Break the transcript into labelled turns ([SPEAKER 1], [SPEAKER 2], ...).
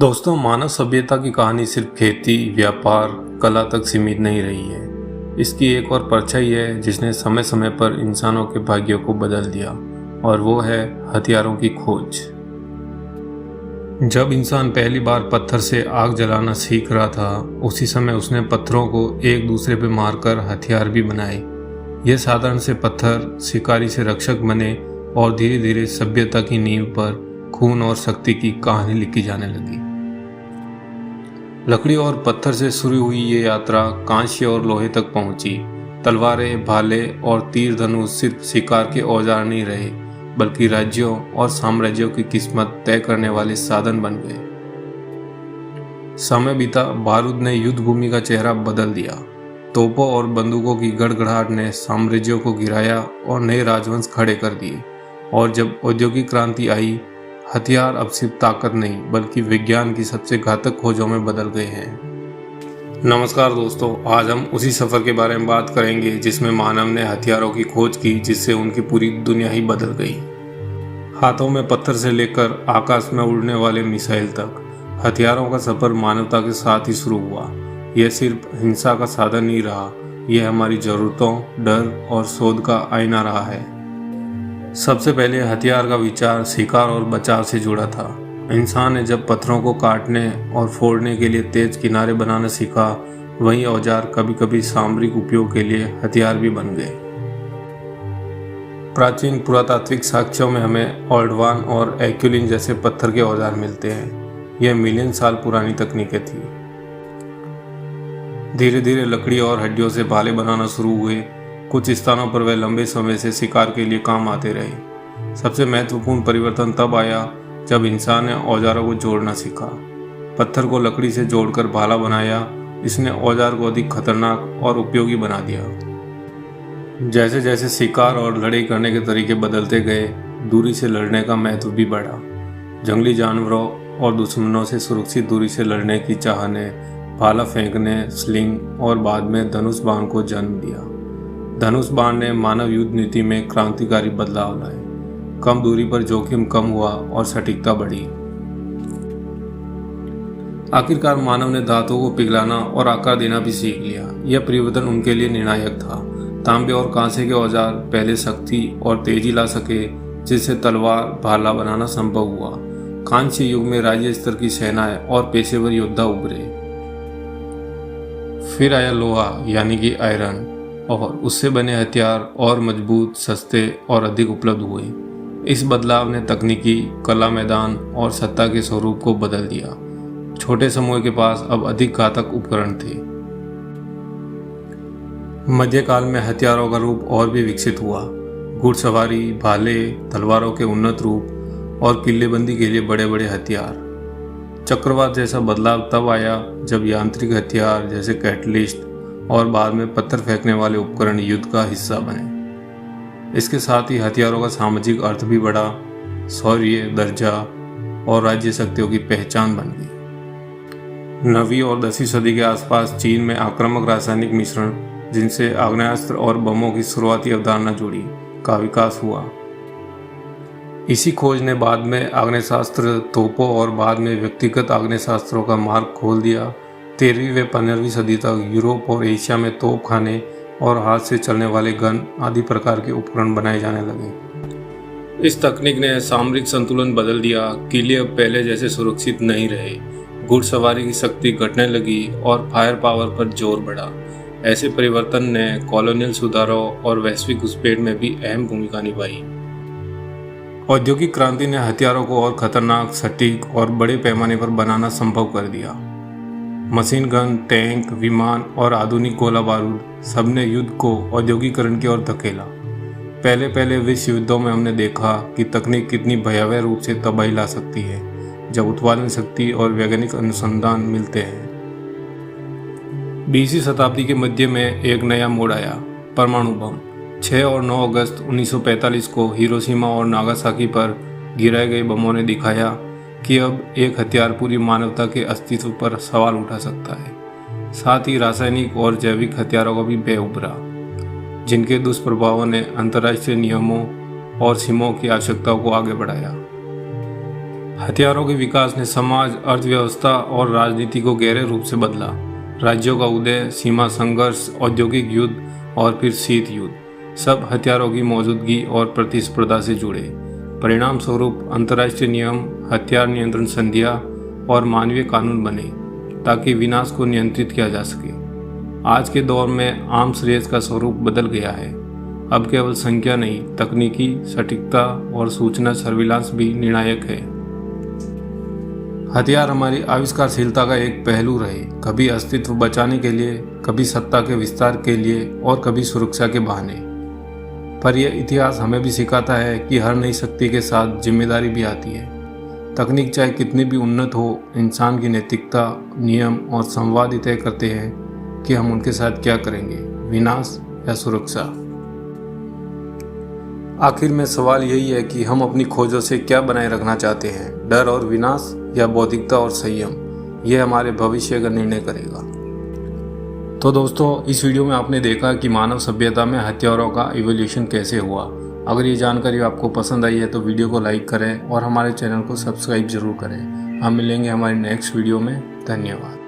[SPEAKER 1] दोस्तों, मानव सभ्यता की कहानी सिर्फ खेती, व्यापार, कला तक सीमित नहीं रही है। इसकी एक और परछाई है जिसने समय समय पर इंसानों के भाग्यों को बदल दिया, और वो है हथियारों की खोज। जब इंसान पहली बार पत्थर से आग जलाना सीख रहा था, उसी समय उसने पत्थरों को एक दूसरे पर मारकर हथियार भी बनाए। ये साधारण से पत्थर शिकारी से रक्षक बने और धीरे धीरे सभ्यता की नींव पर खून और शक्ति की कहानी लिखी जाने लगी। लकड़ी और पत्थर से शुरू हुई ये यात्रा कांस्य और लोहे तक पहुंची। तलवारें, भाले और तीर धनुष सिर्फ शिकार के औजार नहीं रहे, बल्कि राज्यों और साम्राज्यों की किस्मत तय करने वाले साधन बन गए। समय बीता, बारूद ने युद्ध भूमि का चेहरा बदल दिया। तोपों और बंदूकों की गड़गड़ाहट ने साम्राज्यों को गिराया और नए राजवंश खड़े कर दिए। और जब औद्योगिक क्रांति आई, हथियार अब सिर्फ ताकत नहीं, बल्कि विज्ञान की सबसे घातक खोजों में बदल गए हैं। नमस्कार दोस्तों, आज हम उसी सफर के बारे में बात करेंगे जिसमें मानव ने हथियारों की खोज की, जिससे उनकी पूरी दुनिया ही बदल गई। हाथों में पत्थर से लेकर आकाश में उड़ने वाले मिसाइल तक, हथियारों का सफर मानवता के साथ ही शुरू हुआ। यह सिर्फ हिंसा का साधन नहीं रहा, यह हमारी जरूरतों, डर और शोध का आईना रहा है। सबसे पहले हथियार का विचार शिकार और बचाव से जुड़ा था। इंसान ने जब पत्थरों को काटने और फोड़ने के लिए तेज किनारे बनाना सीखा, वही औजार कभी कभी सामरिक उपयोग के लिए हथियार भी बन गए। प्राचीन पुरातात्विक साक्ष्यों में हमें ऑल्डवान और एक्युलिन जैसे पत्थर के औजार मिलते हैं। यह मिलियन साल पुरानी तकनीकें थी। धीरे धीरे लकड़ी और हड्डियों से भाले बनाना शुरू हुए। कुछ स्थानों पर वे लंबे समय से शिकार के लिए काम आते रहे। सबसे महत्वपूर्ण परिवर्तन तब आया जब इंसान ने औजारों को जोड़ना सीखा। पत्थर को लकड़ी से जोड़कर भाला बनाया। इसने औजार को अधिक खतरनाक और उपयोगी बना दिया। जैसे जैसे शिकार और लड़ाई करने के तरीके बदलते गए, दूरी से लड़ने का महत्व भी बढ़ा। जंगली जानवरों और दुश्मनों से सुरक्षित दूरी से लड़ने की चाह ने भाला फेंकने, स्लिंग और बाद में धनुष बाण को जन्म दिया। धनुष बाण ने मानव युद्ध नीति में क्रांतिकारी बदलाव लाए। कम दूरी पर जोखिम कम हुआ और सटीकता बढ़ी। आखिरकार मानव ने धातुओं को पिघलाना और आकार देना भी सीख लिया। यह परिवर्तन उनके लिए निर्णायक था। तांबे और कांसे के औजार पहले शक्ति और तेजी ला सके, जिससे तलवार, भाला बनाना संभव हुआ। कांस्य युग में राज्य स्तर की सेनाएं और पेशेवर योद्धा उभरे। फिर आया लोहा, यानी कि आयरन, और उससे बने हथियार और मजबूत, सस्ते और अधिक उपलब्ध हुए। इस बदलाव ने तकनीकी, कला मैदान और सत्ता के स्वरूप को बदल दिया। छोटे समूह के पास अब अधिक घातक उपकरण थे। मध्यकाल में हथियारों का रूप और भी विकसित हुआ। घुड़सवारी, भाले, तलवारों के उन्नत रूप और किल्लेबंदी के लिए बड़े बड़े हथियार। चक्रवात जैसा बदलाव तब आया जब यांत्रिक हथियार जैसे कैटलिस्ट और बाद में पत्थर फेंकने वाले उपकरण युद्ध का हिस्सा बने। इसके साथ ही हथियारों का सामाजिक अर्थ भी बढ़ा। शौर्य, दर्जा और राज्य शक्तियों की पहचान बन गई। 9वीं और 10वीं सदी के आसपास चीन में आक्रामक रासायनिक मिश्रण, जिनसे आग्नेयास्त्र और बमों की शुरुआती अवधारणा जुड़ी, का विकास हुआ। इसी खोज ने बाद में आग्नेयास्त्र, तोपों और बाद में व्यक्तिगत आग्नेयास्त्रों का मार्ग खोल दिया। 13वीं व 15वीं सदी तक यूरोप और एशिया में तोपखाने और हाथ से चलने वाले गन आदि प्रकार के उपकरण बनाए जाने लगे। इस तकनीक ने सामरिक संतुलन बदल दिया। किले अब पहले जैसे सुरक्षित नहीं रहे। घुड़सवारी की शक्ति घटने लगी और फायर पावर पर जोर बढ़ा। ऐसे परिवर्तन ने कॉलोनियल सुधारों और वैश्विक घुसपैठ में भी अहम भूमिका निभाई। औद्योगिक क्रांति ने हथियारों को और खतरनाक, सटीक और बड़े पैमाने पर बनाना संभव कर दिया। मशीन गन, टैंक, विमान और आधुनिक गोला बारूद, सबने युद्ध को औद्योगिकरण की ओर धकेला। पहले पहले विश्व युद्धों में हमने देखा कि तकनीक कितनी भयावह रूप से तबाही ला सकती है जब उत्पादन शक्ति और वैज्ञानिक अनुसंधान मिलते हैं। 20वीं शताब्दी के मध्य में एक नया मोड़ आया, परमाणु बम। 6 और 9 अगस्त 1945 को हिरोशिमा और नागासाकी पर गिराए गए बमों ने दिखाया कि अब एक हथियार पूरी मानवता के अस्तित्व पर सवाल उठा सकता है। साथ ही रासायनिक और जैविक हथियारों का भी भय उभरा, जिनके दुष्प्रभावों ने अंतर्राष्ट्रीय नियमों और सीमाओं की आवश्यकताओं को आगे बढ़ाया। हथियारों के विकास ने समाज, अर्थव्यवस्था और राजनीति को गहरे रूप से बदला। राज्यों का उदय, सीमा संघर्ष, औद्योगिक युद्ध और फिर शीत युद्ध, सब हथियारों की मौजूदगी और प्रतिस्पर्धा से जुड़े। परिणाम स्वरूप अंतर्राष्ट्रीय नियम, हथियार नियंत्रण संधियां और मानवीय कानून बने ताकि विनाश को नियंत्रित किया जा सके। आज के दौर में आर्म्स रेस का स्वरूप बदल गया है। अब केवल संख्या नहीं, तकनीकी सटीकता और सूचना सर्विलांस भी निर्णायक है। हथियार हमारी आविष्कारशीलता का एक पहलू रहे, कभी अस्तित्व बचाने के लिए, कभी सत्ता के विस्तार के लिए और कभी सुरक्षा के बहाने। पर यह इतिहास हमें भी सिखाता है कि हर नई शक्ति के साथ जिम्मेदारी भी आती है। तकनीक चाहे कितनी भी उन्नत हो, इंसान की नैतिकता, नियम और संवाद ही तय करते हैं कि हम उनके साथ क्या करेंगे, विनाश या सुरक्षा। आखिर में सवाल यही है कि हम अपनी खोजों से क्या बनाए रखना चाहते हैं, डर और विनाश या बौद्धिकता और संयम। यह हमारे भविष्य का निर्णय करेगा। तो दोस्तों, इस वीडियो में आपने देखा कि मानव सभ्यता में हथियारों का इवोल्यूशन कैसे हुआ। अगर ये जानकारी आपको पसंद आई है तो वीडियो को लाइक करें और हमारे चैनल को सब्सक्राइब जरूर करें। हम मिलेंगे हमारी नेक्स्ट वीडियो में। धन्यवाद।